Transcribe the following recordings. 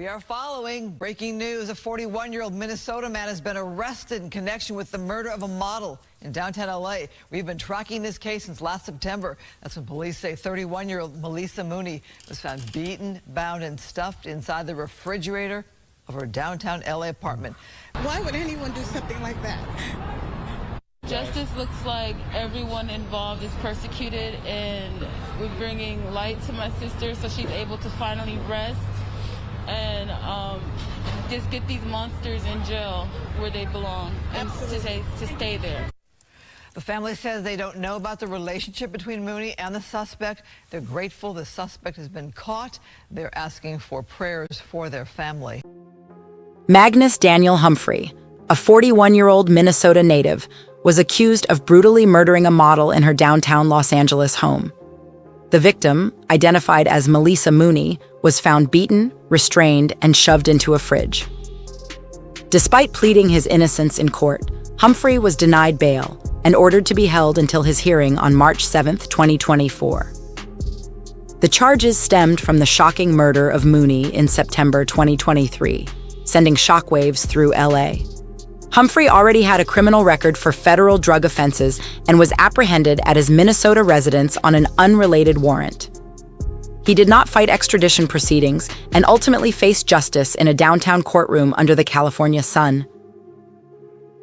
We are following breaking news. A 41-year-old Minnesota man has been arrested in connection with the murder of a model in downtown L.A. We've been tracking this case since last September. That's when police say 31-year-old Maleesa Mooney was found beaten, bound, and stuffed inside the refrigerator of her downtown L.A. apartment. Why would anyone do something like that? Justice looks like everyone involved is persecuted, and we're bringing light to my sister so she's able to finally rest and just get these monsters in jail where they belong and to stay there. The family says they don't know about the relationship between Mooney and the suspect. They're grateful the suspect has been caught. They're asking for prayers for their family. Magnus Daniel Humphrey, a 41-year-old Minnesota native, was accused of brutally murdering a model in her downtown Los Angeles home. The victim, identified as Maleesa Mooney, was found beaten, restrained, and shoved into a fridge. Despite pleading his innocence in court, Humphrey was denied bail and ordered to be held until his hearing on March 7, 2024. The charges stemmed from the shocking murder of Mooney in September 2023, sending shockwaves through LA. Humphrey already had a criminal record for federal drug offenses and was apprehended at his Minnesota residence on an unrelated warrant. He did not fight extradition proceedings and ultimately faced justice in a downtown courtroom under the California sun.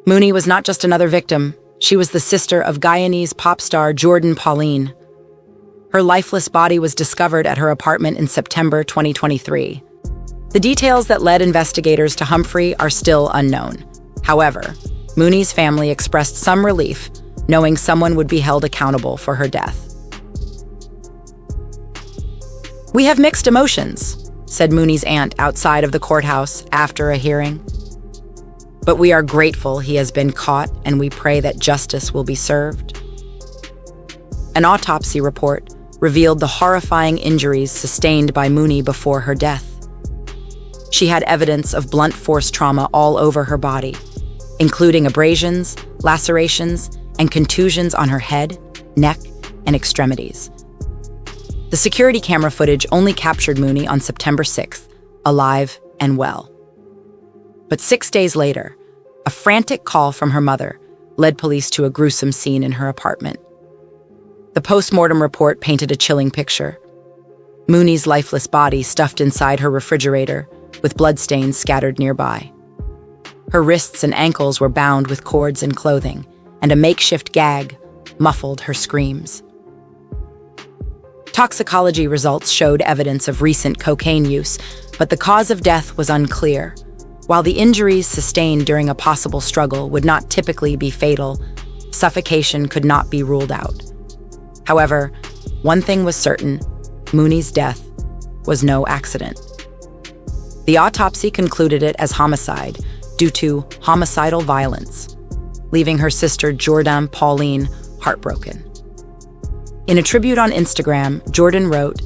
Mooney was not just another victim. She was the sister of Guyanese pop star Jordan Pauline. Her lifeless body was discovered at her apartment in September 2023. The details that led investigators to Humphrey are still unknown. However, Mooney's family expressed some relief, knowing someone would be held accountable for her death. "We have mixed emotions," said Mooney's aunt outside of the courthouse after a hearing. "But we are grateful he has been caught, and we pray that justice will be served." An autopsy report revealed the horrifying injuries sustained by Mooney before her death. She had evidence of blunt force trauma all over her body, including abrasions, lacerations, and contusions on her head, neck, and extremities. The security camera footage only captured Mooney on September 6th, alive and well. But 6 days later, a frantic call from her mother led police to a gruesome scene in her apartment. The post-mortem report painted a chilling picture. Mooney's lifeless body stuffed inside her refrigerator, with bloodstains scattered nearby. Her wrists and ankles were bound with cords and clothing, and a makeshift gag muffled her screams. Toxicology results showed evidence of recent cocaine use, but the cause of death was unclear. While the injuries sustained during a possible struggle would not typically be fatal, suffocation could not be ruled out. However, one thing was certain: Mooney's death was no accident. The autopsy concluded it as homicide due to homicidal violence, leaving her sister Jordan Pauline heartbroken. In a tribute on Instagram, Jordan wrote,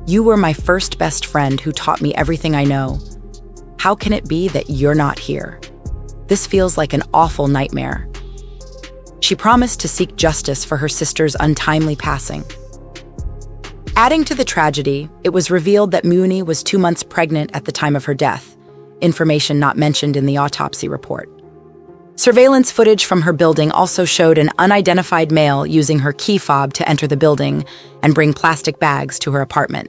"You were my first best friend who taught me everything I know. How can it be that you're not here? This feels like an awful nightmare." She promised to seek justice for her sister's untimely passing. Adding to the tragedy, it was revealed that Mooney was 2 months pregnant at the time of her death, information not mentioned in the autopsy report. Surveillance footage from her building also showed an unidentified male using her key fob to enter the building and bring plastic bags to her apartment.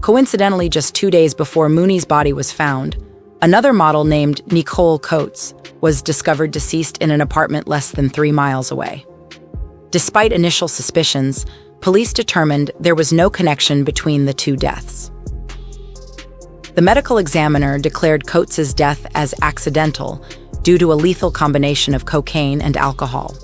Coincidentally, just 2 days before Mooney's body was found, another model named Nicole Coates was discovered deceased in an apartment less than 3 miles away. Despite initial suspicions, police determined there was no connection between the two deaths. The medical examiner declared Coates' death as accidental due to a lethal combination of cocaine and alcohol.